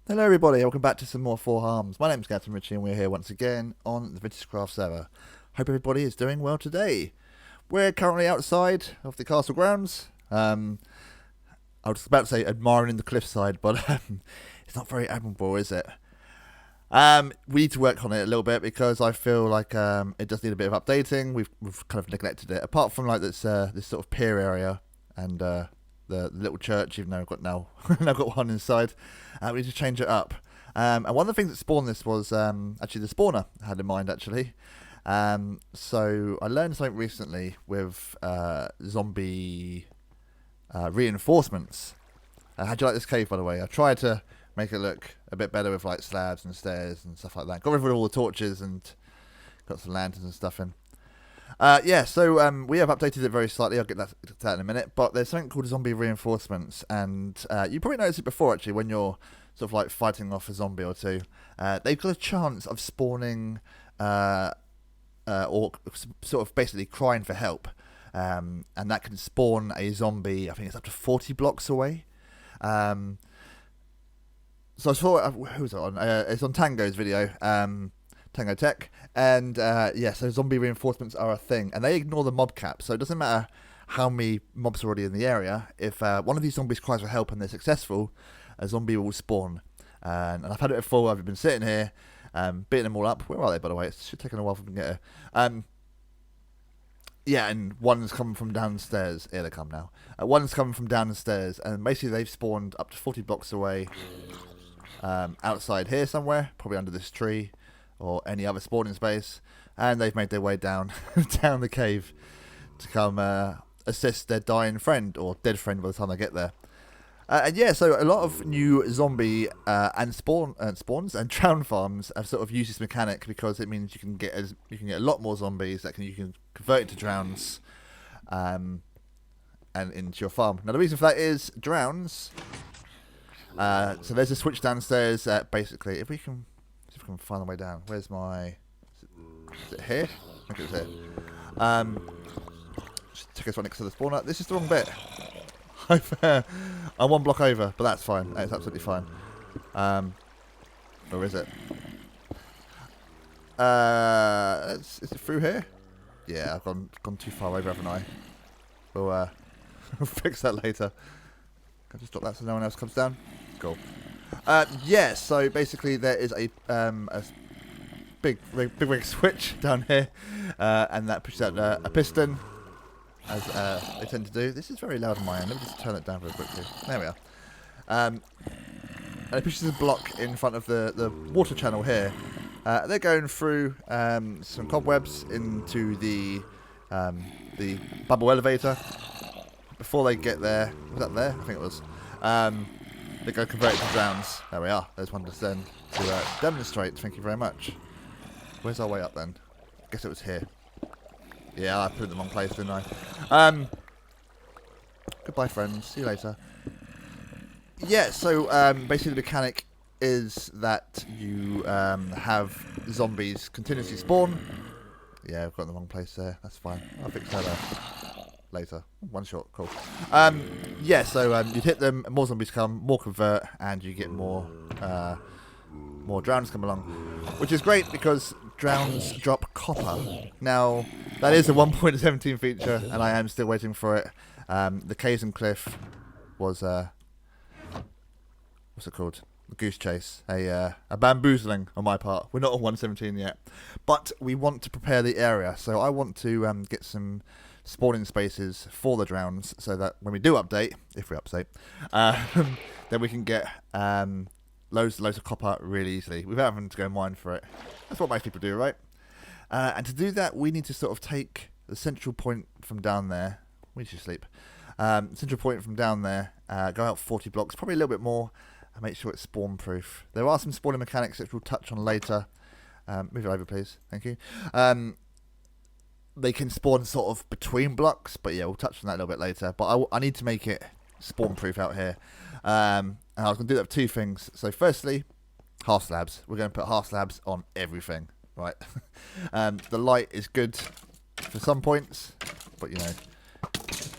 Hello everybody, welcome back to some more Four Harms. My name's Captain Richie and we're here once again on the VintageCraft server. Hope everybody is doing well today. We're currently outside of the castle grounds. I was about to say admiring the cliffside, but it's not very admirable, is it? We need to work on it a little bit because I feel like it does need a bit of updating. We've kind of neglected it. Apart from like this sort of pier area and the little church, even though I've got now got one inside. We need to change it up. And one of the things that spawned this was actually the spawner I had in mind actually. So I learned something recently with zombie reinforcements. How'd you like this cave, by the way? I tried to make it look a bit better with like slabs and stairs and stuff like that. Got rid of all the torches and got some lanterns and stuff in. So we have updated it very slightly. I'll get that to that in a minute. But there's something called zombie reinforcements, and you probably noticed it before actually when you're sort of like fighting off a zombie or two. They've got a chance of spawning or sort of basically crying for help, and that can spawn a zombie. I think it's up to 40 blocks away. So I saw who's it on? It's on Tango's video. Tango Tech, and so zombie reinforcements are a thing, and they ignore the mob cap, so it doesn't matter how many mobs are already in the area. If one of these zombies cries for help and they're successful, a zombie will spawn. And I've had it before. I've been sitting here, beating them all up. Where are they, by the way? It should take a while for them to get here. And one's coming from downstairs. Here they come now. One's coming from downstairs, and basically they've spawned up to 40 blocks away, outside here somewhere, probably under this tree or any other spawning space, and they've made their way down down the cave to come assist their dying friend or dead friend by the time they get there. So a lot of new zombie and spawns and drown farms have sort of used this mechanic because it means you can get a lot more zombies that you can convert into drowns, and into your farm. Now the reason for that is drowns. So there's a switch downstairs. Basically, if we can find the way down. Where's my... Is it here? I think it's here. Just take us right next to the spawner. This is the wrong bit. I'm one block over, but that's fine. It's absolutely fine. Where is it? Is it through here? Yeah, I've gone too far over, haven't I? We'll fix that later. Can I just drop that so no one else comes down? Cool. So basically there is a big switch down here, and that pushes out a piston, as they tend to do. This is very loud on my end. Let me just turn it down very quickly. There we are. And it pushes a block in front of the water channel here. They're going through some cobwebs into the bubble elevator. Before they get there, was that there? I think it was. They go convert it to drowns. There we are. There's one to demonstrate. Thank you very much. Where's our way up then? I guess it was here. Yeah, I put it in the wrong place, didn't I? Goodbye, friends. See you later. So basically the mechanic is that you have zombies continuously spawn. Yeah, I've got it in the wrong place there. That's fine. I'll fix that later. One shot, cool. So you'd hit them, more zombies come, more convert, and you get more drowns come along, which is great because drowns drop copper. Now that is a 1.17 feature, and I am still waiting for it. The caves and cliff was what's it called? A goose chase, a bamboozling on my part. We're not on 117 yet, but we want to prepare the area, so I want to get some spawning spaces for the drowns so that when we do update, if we update, then we can get loads of copper really easily without having to go mine for it. That's what most people do, right? And to do that, we need to sort of take the central point from down there. We should sleep. Central point from down there, go out 40 blocks, probably a little bit more, and make sure it's spawn proof. There are some spawning mechanics which we'll touch on later. Move it over, please. Thank you. They can spawn sort of between blocks, but yeah, we'll touch on that a little bit later. But I need to make it spawn proof out here. And I was going to do that with two things. So firstly, half slabs. We're going to put half slabs on everything, right? The light is good for some points, but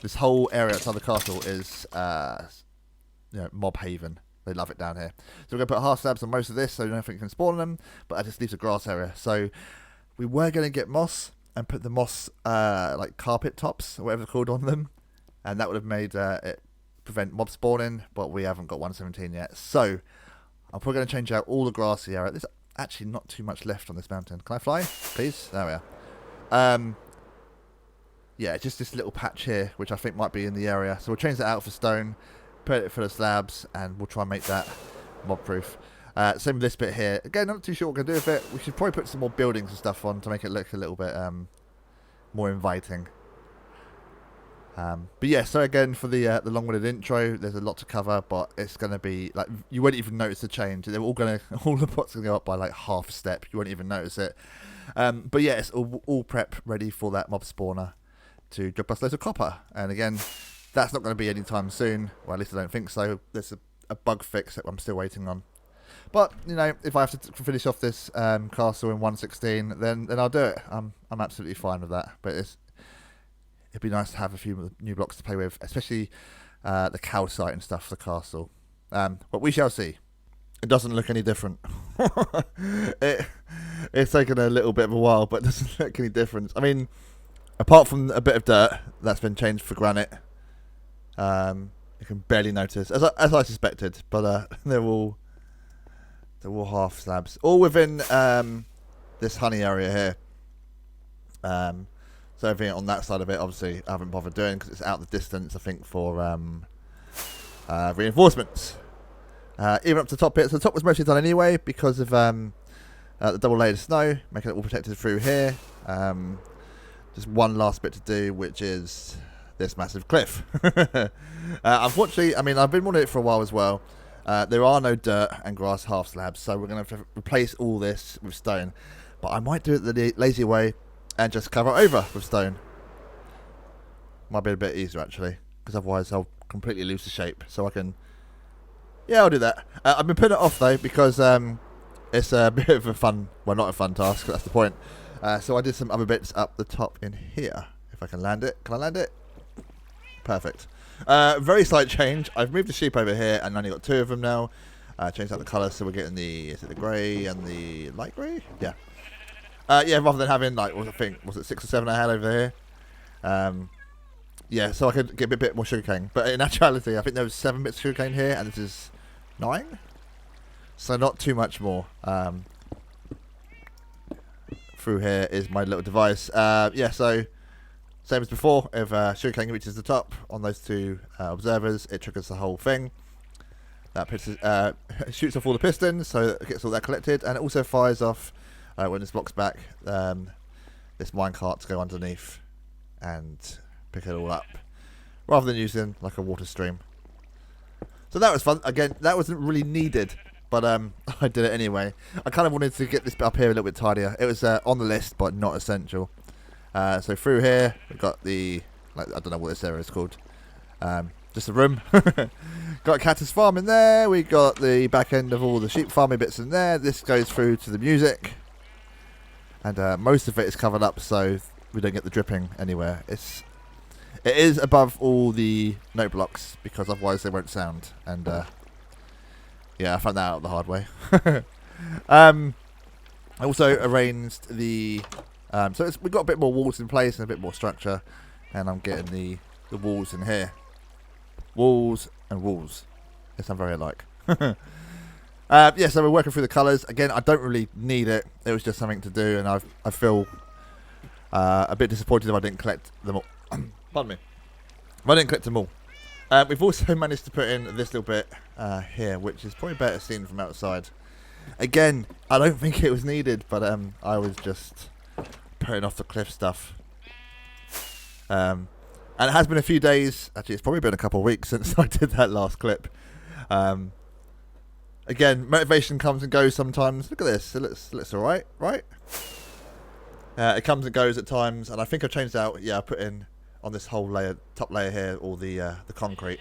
this whole area outside the castle is mob haven. They love it down here. So we're going to put half slabs on most of this so nothing can spawn on them, but that just leaves a grass area. So we were going to get moss and put the moss like carpet tops or whatever they're called on them, and that would have made it prevent mob spawning, but we haven't got 117 yet. So I'm probably going to change out all the grassy area. There's actually not too much left on this mountain. Can I fly, please? There we are. Yeah, just this little patch here, which I think might be in the area. So we'll change that out for stone, put it for the slabs, and we'll try and make that mob-proof. Same with this bit here. Again, not too sure what we're going to do with it. We should probably put some more buildings and stuff on to make it look a little bit more inviting. But yeah, so again, for the long-winded intro, there's a lot to cover, but it's going to be, like, you won't even notice the change. They're all the pots are going to go up by, like, half a step. You won't even notice it. But yeah, it's all prep ready for that mob spawner to drop us loads of copper. And again, that's not going to be anytime soon. Well, at least I don't think so. There's a bug fix that I'm still waiting on. But, you know, if I have to finish off this castle in 116, then I'll do it. I'm absolutely fine with that. But it'd be nice to have a few new blocks to play with, especially the cow site and stuff for the castle. But we shall see. It doesn't look any different. It's taken a little bit of a while, but it doesn't look any different. I mean, apart from a bit of dirt that's been changed for granite, you can barely notice, as I suspected. But they're all half slabs, all within this honey area here. So everything on that side of it, obviously, I haven't bothered doing because it's out the distance, I think, for reinforcements. Even up to the top here. So the top was mostly done anyway because of the double layered snow, making it all protected through here. Just one last bit to do, which is this massive cliff. Unfortunately, I mean, I've been wanting it for a while as well. There are no dirt and grass half slabs, so we're going to have to replace all this with stone. But I might do it the lazy way and just cover it over with stone. Might be a bit easier, actually, because otherwise I'll completely lose the shape. So I can... Yeah, I'll do that. I've been putting it off, though, because it's a bit of a fun... Well, not a fun task, that's the point. So I did some other bits up the top in here. If I can land it. Can I land it? Perfect. Very slight change. I've moved the sheep over here and only got 2 of them now. Changed out the colour, so we're getting the... Is it the grey and the light grey? Yeah. Yeah, rather than having, like, I think, was it 6 or 7 I had over here? Yeah, so I could get a bit more sugarcane. But in actuality, I think there was 7 bits of sugarcane here, and this is 9? So not too much more. Through here is my little device. Yeah, so same as before. If sugarcane reaches the top on those 2 observers, it triggers the whole thing. That shoots off all the pistons, so it gets all that collected, and it also fires off when this block's back. This minecart to go underneath and pick it all up, rather than using like a water stream. So that was fun. Again, that wasn't really needed, but I did it anyway. I kind of wanted to get this bit up here a little bit tidier. It was on the list, but not essential. So through here, we've got the, like, I don't know what this area is called. Just a room. Got Cactus Farm in there. We got the back end of all the sheep farming bits in there. This goes through to the music. And most of it is covered up, so we don't get the dripping anywhere. It is above all the note blocks, because otherwise they won't sound. And yeah, I found that out the hard way. I also arranged the... so we've got a bit more walls in place and a bit more structure. And I'm getting the walls in here. Walls and walls. Yes, I'm very alike. Yeah, so we're working through the colours. Again, I don't really need it. It was just something to do, and I feel a bit disappointed if I didn't collect them all. Pardon me. If I didn't collect them all. We've also managed to put in this little bit here, which is probably better seen from outside. Again, I don't think it was needed, but I was just putting off the cliff stuff. And it has been a few days. Actually, it's probably been a couple of weeks since I did that last clip. Again, motivation comes and goes sometimes. Look at this. It looks alright, right? It comes and goes at times, and I think I've changed out. Yeah, I put in on this whole layer, top layer here, all the concrete.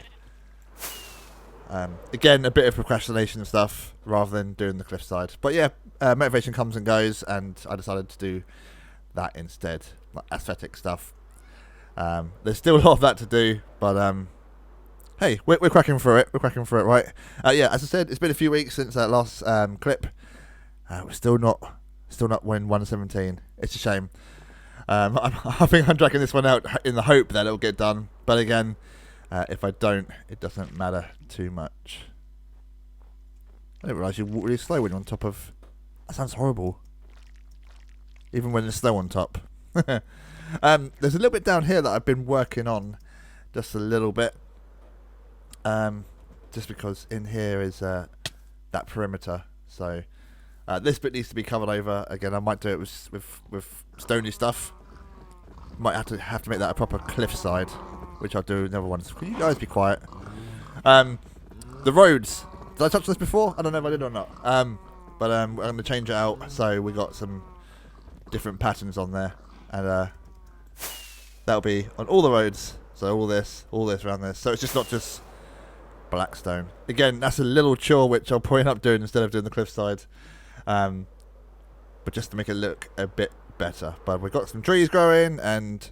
Again, a bit of procrastination stuff rather than doing the cliffside. But yeah, motivation comes and goes, and I decided to do that instead, like aesthetic stuff. There's still a lot of that to do, but Hey, we're cracking through it. We're cracking through it, right? Yeah, as I said, it's been a few weeks since that last clip. We're still not winning 117. It's a shame. I think I'm dragging this one out in the hope that it'll get done. But again, if I don't, it doesn't matter too much. I didn't realise you walk really slow when you're on top of... That sounds horrible. Even when there's snow on top. There's a little bit down here that I've been working on. Just a little bit. Just because in here is that perimeter. So this bit needs to be covered over. Again, I might do it with stony stuff. Might have to make that a proper cliffside, which I'll do another one. So can you guys be quiet? The roads. Did I touch this before? I don't know if I did or not. But I'm going to change it out so we got some different patterns on there, and that'll be on all the roads. So all this around this. So it's just not just black stone. Again, that's a little chore which I'll probably end up doing instead of doing the cliffside. But just to make it look a bit better. But we've got some trees growing, and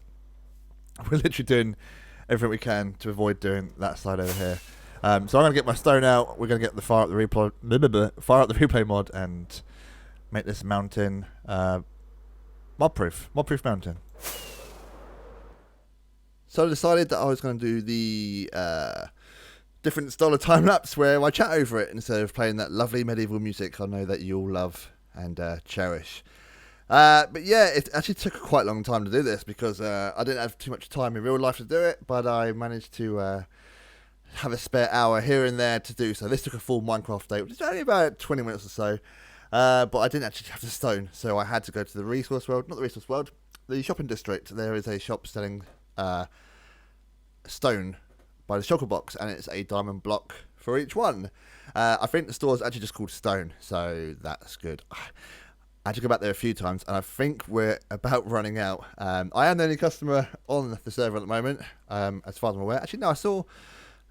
we're literally doing everything we can to avoid doing that side over here. So I'm going to get my stone out. We're going to get the fire up the replay mod and make this mountain mod-proof mountain. So I decided that I was going to do the different style of time lapse where I chat over it instead of playing that lovely medieval music I know that you all love and cherish. But yeah, it actually took quite a long time to do this because I didn't have too much time in real life to do it, but I managed to have a spare hour here and there to do so. This took a full Minecraft day, which is only about 20 minutes or so, but I didn't actually have the stone, so I had to go to the shopping district. There is a shop selling stone by the shulker box, and it's a diamond block for each one. I think the store's actually just called Stone, so that's good. I had to go back there a few times, and I think we're about running out. I am the only customer on the server at the moment, as far as I'm aware. Actually, no, I saw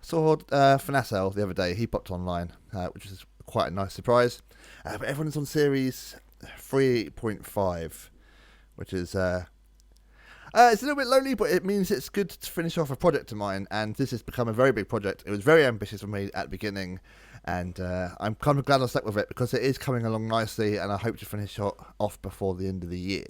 Fanasel the other day. He popped online, which was quite a nice surprise. But everyone's on series 3.5, which is... it's a little bit lonely, but it means it's good to finish off a project of mine, and this has become a very big project. It was very ambitious for me at the beginning, and I'm kind of glad I stuck with it because it is coming along nicely, and I hope to finish off before the end of the year.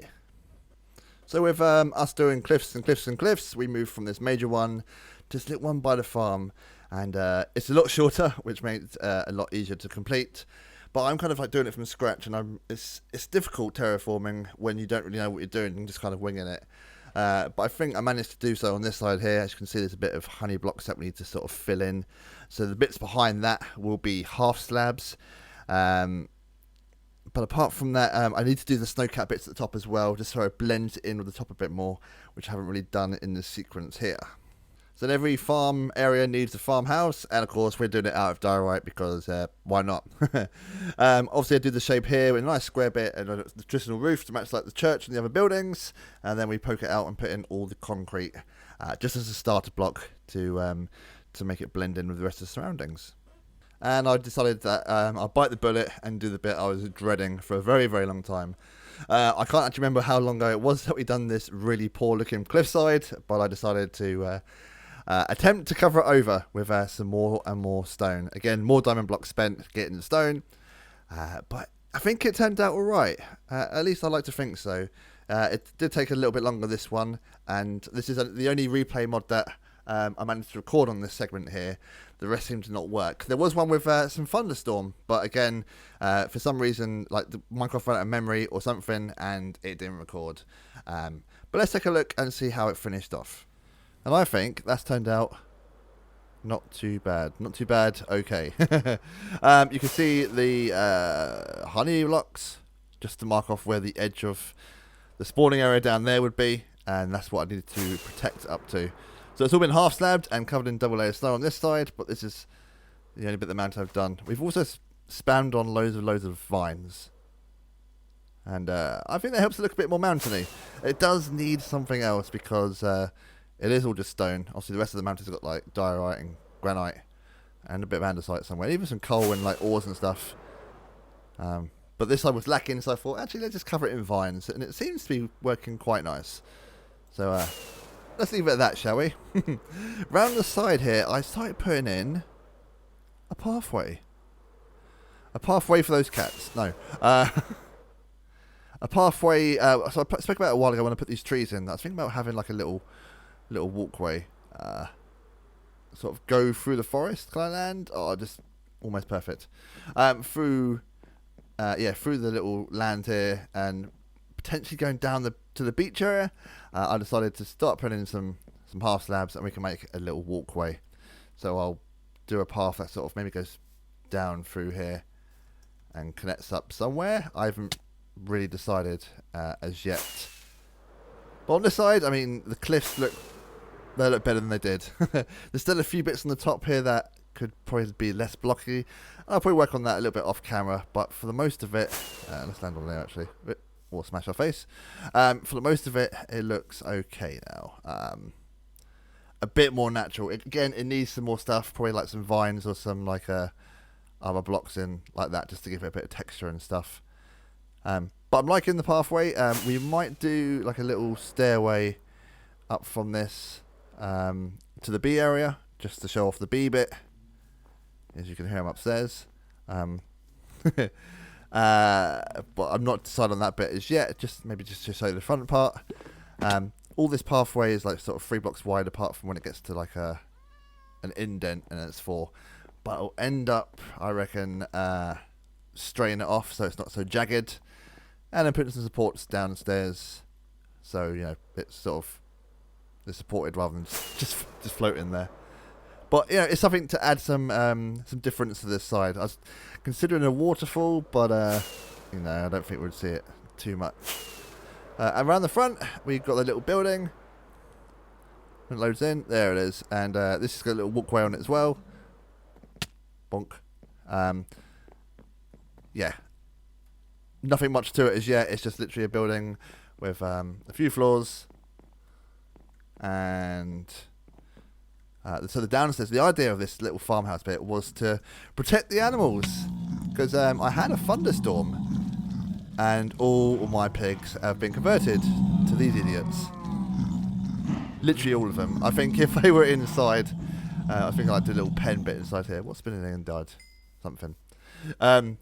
So with us doing cliffs and cliffs and cliffs, we moved from this major one to this little one by the farm, and it's a lot shorter, which makes it a lot easier to complete. But I'm kind of like doing it from scratch, and it's difficult terraforming when you don't really know what you're doing and just kind of winging it. But I think I managed to do so on this side here. As you can see, there's a bit of honey blocks that we need to sort of fill in. So the bits behind that will be half slabs. But apart from that, I need to do the snowcat bits at the top as well, just so it blends in with the top a bit more, which I haven't really done in this sequence here. So every farm area needs a farmhouse, and of course we're doing it out of diorite because why not? Obviously I do the shape here with a nice square bit and the traditional roof to match like the church and the other buildings, and then we poke it out and put in all the concrete just as a starter block to make it blend in with the rest of the surroundings. And I decided that I'll bite the bullet and do the bit I was dreading for a very, very long time. I can't actually remember how long ago it was that we done this really poor looking cliffside, but I decided to attempt to cover it over with some more and more stone. Again, more diamond blocks spent getting the stone, but I think it turned out alright. At least I like to think so. It did take a little bit longer, this one, and this is the only replay mod that I managed to record on this segment here. The rest seemed to not work. There was one with some thunderstorm, but again, for some reason, like the Minecraft ran out of memory or something, and it didn't record. But let's take a look and see how it finished off. And I think that's turned out not too bad. Not too bad, okay. You can see the honey blocks, just to mark off where the edge of the spawning area down there would be, and that's what I needed to protect up to. So it's all been half slabbed and covered in double layer snow on this side, but this is the only bit of the mountain I've done. We've also spammed on loads of vines. And I think that helps it look a bit more mountainy. It does need something else because it is all just stone. Obviously the rest of the mountain's got like diorite and granite and a bit of andesite somewhere. Even some coal and like ores and stuff. But this side was lacking, so I thought, actually, let's just cover it in vines. And it seems to be working quite nice. So let's leave it at that, shall we? Round the side here, I started putting in a pathway. A pathway for those cats. No. A pathway. So I spoke about it a while ago when I put these trees in. I was thinking about having like a little walkway. Sort of go through the forest kind of land. Oh, just almost perfect. Through the little land here and potentially going down to the beach area. I decided to start putting in some half slabs and we can make a little walkway. So I'll do a path that sort of maybe goes down through here and connects up somewhere. I haven't really decided as yet. But on this side, I mean, the cliffs look better than they did. There's still a few bits on the top here that could probably be less blocky. I'll probably work on that a little bit off camera, but for the most of it, let's land on there actually, or smash our face. For the most of it, it looks okay now. A bit more natural. Again, it needs some more stuff, probably like some vines or some like other blocks in like that, just to give it a bit of texture and stuff. But I'm liking the pathway. We might do like a little stairway up from this to the bee area, just to show off the bee bit. As you can hear, I'm upstairs. But I'm not decided on that bit as yet. Maybe just to show the front part. All this pathway is like sort of 3 blocks wide, apart from when it gets to like an indent, and it's 4. But it'll end up, I reckon, straighten it off so it's not so jagged, and then putting some supports downstairs, so you know it's sort of supported rather than just floating there. But you know, it's something to add some difference to this side. I was considering a waterfall, but you know, I don't think we'd see it too much. Around the front, we've got the little building. It loads in. There it is. And this has got a little walkway on it as well. Bonk. Yeah. Nothing much to it as yet. It's just literally a building with a few floors. And so the downstairs, the idea of this little farmhouse bit was to protect the animals. Because I had a thunderstorm. And all of my pigs have been converted to these idiots. Literally all of them. I think if they were inside, I think I'd do a little pen bit inside here. What's been in there and died? Something. Then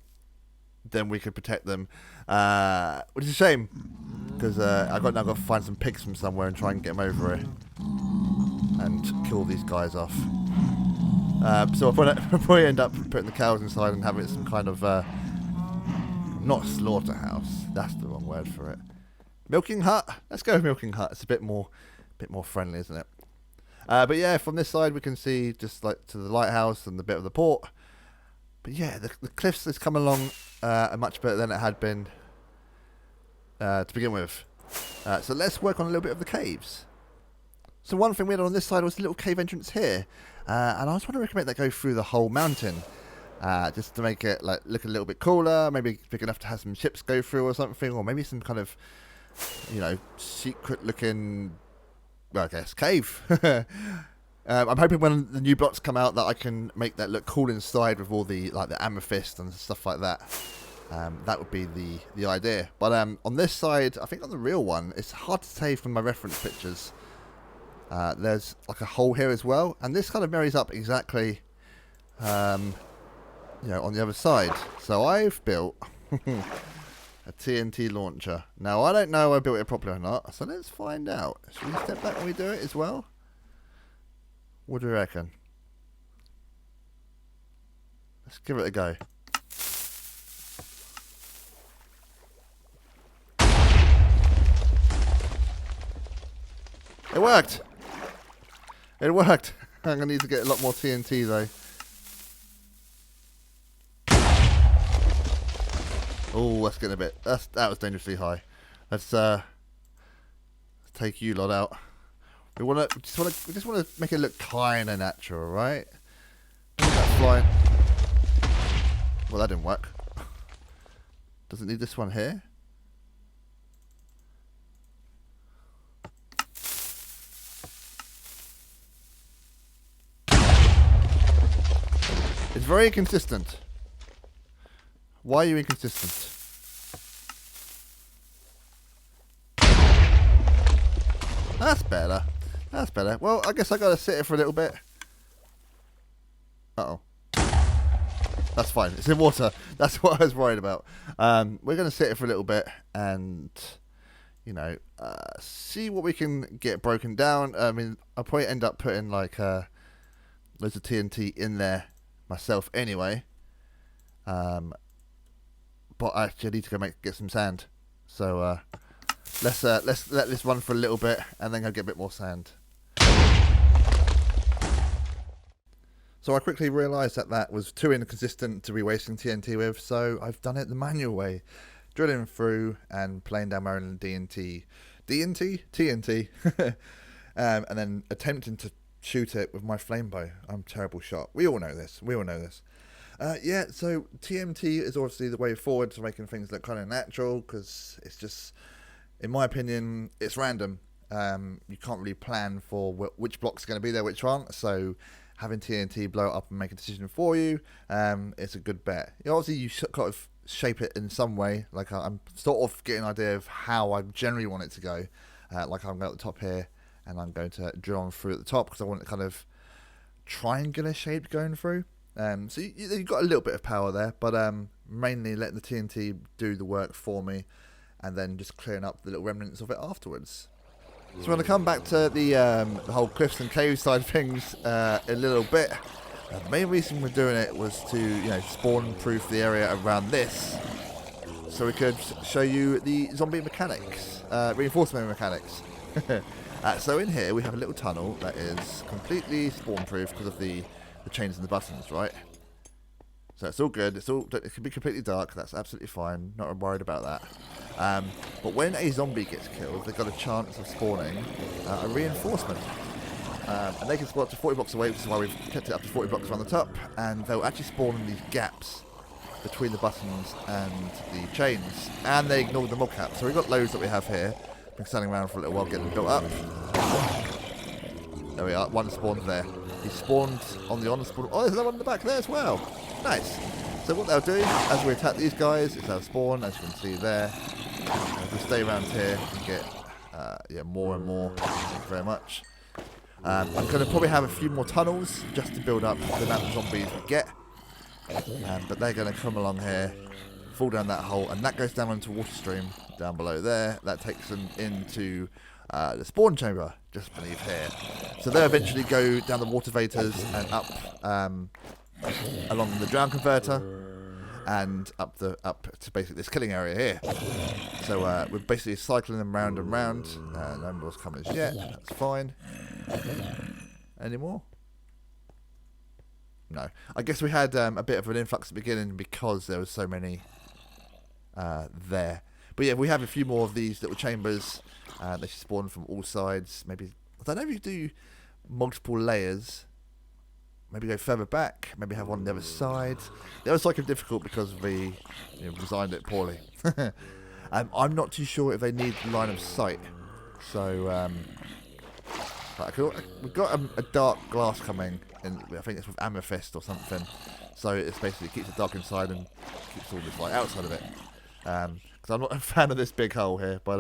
we could protect them. Which is a shame. Because I've now got to find some pigs from somewhere and try and get them over here. And kill these guys off. So I'll probably end up putting the cows inside and having some kind of... not slaughterhouse. That's the wrong word for it. Milking hut. Let's go with milking hut. It's a bit more friendly, isn't it? But yeah, from this side we can see just like to the lighthouse and the bit of the port. But yeah, the cliffs has come along much better than it had been to begin with. So let's work on a little bit of the caves. So one thing we had on this side was the little cave entrance here, and I was trying to recommend that go through the whole mountain. Just to make it like look a little bit cooler, maybe big enough to have some ships go through or something, or maybe some kind of, you know, secret looking, well, I guess, cave. I'm hoping when the new blocks come out that I can make that look cool inside with all the like the amethyst and stuff like that. That would be the idea. But on this side, I think on the real one, it's hard to say from my reference pictures. There's like a hole here as well, and this kind of marries up exactly. You know, on the other side. So I've built a TNT launcher. Now, I don't know if I built it properly or not, so let's find out. Should we step back when we do it as well? What do you reckon? Let's give it a go. It worked! It worked! I'm going to need to get a lot more TNT though. Oh, that's getting a bit. That was dangerously high. Let's take you lot out. We just want to make it look kind of natural, right? That flying. Well, that didn't work. Does it need this one here? It's very inconsistent. Why are you inconsistent? That's better. That's better. Well, I guess I gotta sit it for a little bit. Uh-oh. That's fine. It's in water. That's what I was worried about. We're gonna sit it for a little bit and, you know, see what we can get broken down. I mean, I'll probably end up putting like loads of TNT in there myself anyway. But actually, I need to go get some sand. So let's let this run for a little bit and then go get a bit more sand. So I quickly realised that was too inconsistent to be wasting TNT with, so I've done it the manual way. Drilling through and playing down my own TNT, and then attempting to shoot it with my flame bow. I'm a terrible shot. We all know this. Yeah, so TNT is obviously the way forward to making things look kind of natural, because it's just, in my opinion, it's random. You can't really plan for which block's going to be there, which aren't, so having TNT blow it up and make a decision for you, it's a good bet. Obviously, you kind of shape it in some way. Like I'm sort of getting an idea of how I generally want it to go. Like I'm going at the top here, and I'm going to drill on through at the top because I want it kind of triangular shape going through. So you've got a little bit of power there, but mainly letting the TNT do the work for me, and then just clearing up the little remnants of it afterwards. So we're going to come back to the whole cliffs and caves side of things in a little bit. The main reason we're doing it was to, spawn-proof the area around this, so we could show you the zombie mechanics, reinforcement mechanics. So in here we have a little tunnel that is completely spawn-proof because of the chains and the buttons, right? So it's all good. It can be completely dark. That's absolutely fine. Not worried about that. But when a zombie gets killed, they've got a chance of spawning a reinforcement. And they can spawn up to 40 blocks away, which is why we've kept it up to 40 blocks around the top. And they'll actually spawn in these gaps between the buttons and the chains. And they ignore the mobcap. So we've got loads that we have here. Been standing around for a little while getting built up. There we are. One spawned there. He spawned on the honor spawn. Oh, there's another one in the back there as well. Nice. So what they'll do as we attack these guys is they'll spawn, as you can see there. If we stay around here and get more and more. Thank you very much. I'm going to probably have a few more tunnels just to build up the amount of zombies we get. But they're going to come along here, fall down that hole, and that goes down into water stream down below there. That takes them into the spawn chamber just beneath here. So they'll eventually go down the water vators and up along the drown converter and up to basically this killing area here. So we're basically cycling them round and round. No more's coming as yet. That's fine. Any more? No. I guess we had a bit of an influx at the beginning because there was so many there. But yeah, we have a few more of these little chambers. They should spawn from all sides. Maybe, I don't know if you do multiple layers. Maybe go further back. Maybe have one on the other side. The other side can be difficult because we designed it poorly. I'm not too sure if they need line of sight. So we've got a dark glass coming, and I think it's with amethyst or something. So it's basically keeps it dark inside and keeps all this light outside of it. Because I'm not a fan of this big hole here, but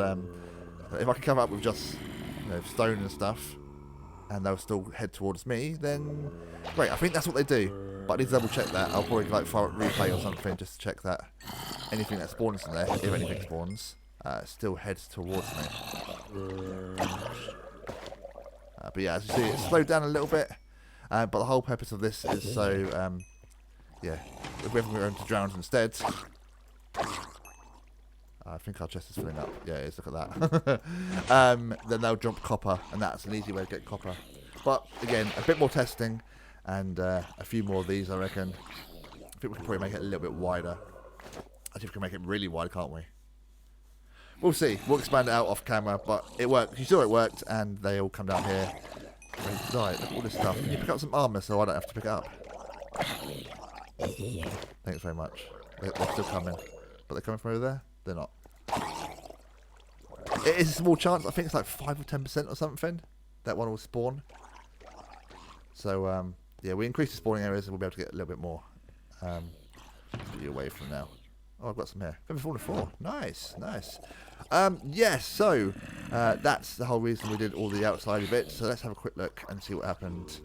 if I can come up with just stone and stuff, and they'll still head towards me, then great. I think that's what they do, but I need to double check that. I'll probably fire up replay or something just to check that anything that spawns in there, if anything spawns, still heads towards me. But yeah, as you see, it's slowed down a little bit, but the whole purpose of this is so, if we haven't going to drown instead. I think our chest is filling up. Yeah, it is. Look at that. Then they'll jump copper, and that's an easy way to get copper. But again, a bit more testing, and a few more of these, I reckon. I think we can probably make it a little bit wider. I think we can make it really wide, can't we? We'll see. We'll expand it out off camera, but it worked. You saw it worked, and they all come down here. Right, look at all this stuff. Can you pick up some armour so I don't have to pick it up? Thanks very much. They're still coming. But they're coming from over there? They're not. It is a small chance. I think it's like 5 or 10% or something. That one will spawn. So, yeah, we increase the spawning areas and we'll be able to get a little bit more. Put you away from now. Oh, I've got some here. Feather falling 4. Nice, nice. Yes, so that's the whole reason we did all the outside bits. So let's have a quick look and see what happened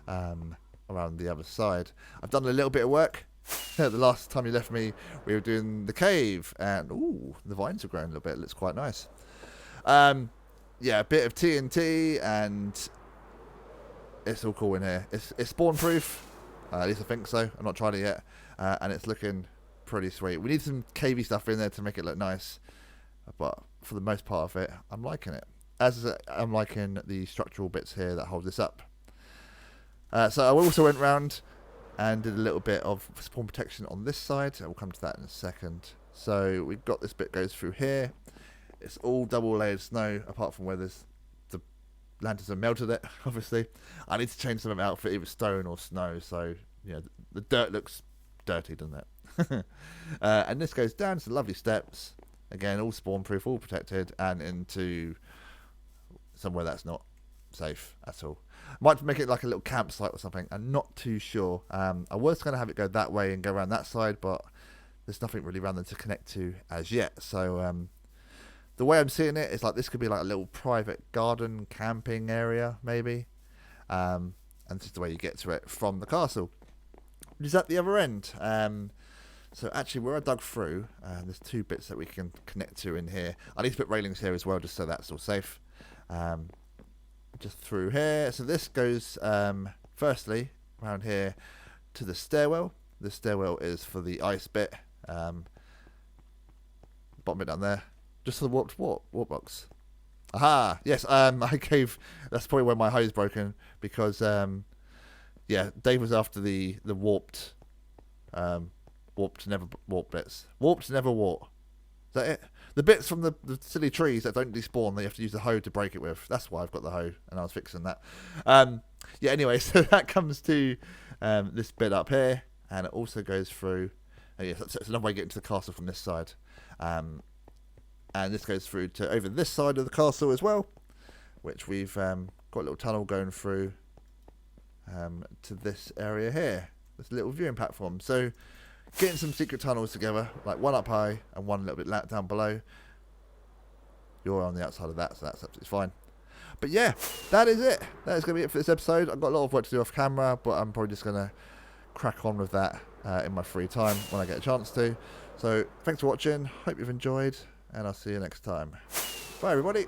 around the other side. I've done a little bit of work. The last time you left me, we were doing the cave, and ooh, the vines are growing a little bit. It looks quite nice. Yeah, a bit of TNT, and it's all cool in here. It's spawn proof, at least I think so. I'm not tried it yet, and it's looking pretty sweet. We need some cavey stuff in there to make it look nice, but for the most part of it, I'm liking it. As I'm liking the structural bits here that hold this up. So I also went round and did a little bit of spawn protection on this side. We'll come to that in a second. So we've got this bit goes through here. It's all double layered snow, apart from where the lanterns have melted it, obviously. I need to change some of my outfit, either stone or snow, so you know, the dirt looks dirty, doesn't it? And this goes down to lovely steps. Again, all spawn proof, all protected, and into somewhere that's not safe at all. Might make it like a little campsite or something. I'm not too sure. I was going to have it go that way and go around that side, but there's nothing really around there to connect to as yet. So the way I'm seeing it is like this could be like a little private garden camping area, maybe. And this is the way you get to it from the castle. Which is at the other end. So actually, where I dug through, there's 2 bits that we can connect to in here. I need to put railings here as well, just so that's all safe. Just through here. So this goes, firstly, around here to the stairwell. The stairwell is for the ice bit. Bottom bit down there. Just for the warped warp box. Aha! Yes, that's probably where my hose broken, because, yeah, Dave was after the warped, warped never warp bits. Warped never warp. Is that it? The bits from the silly trees that don't despawn, they have to use the hoe to break it with. That's why I've got the hoe, and I was fixing that. Yeah, anyway, so that comes to this bit up here, and it also goes through. Yeah, so it's another way to get into the castle from this side. And this goes through to over this side of the castle as well, which we've got a little tunnel going through to this area here. This little viewing platform. So getting some secret tunnels together, like one up high and one a little bit down below. You're on the outside of that, so that's absolutely fine. But yeah, that is it. That is going to be it for this episode. I've got a lot of work to do off camera, but I'm probably just going to crack on with that in my free time when I get a chance to. So thanks for watching. Hope you've enjoyed, and I'll see you next time. Bye, everybody.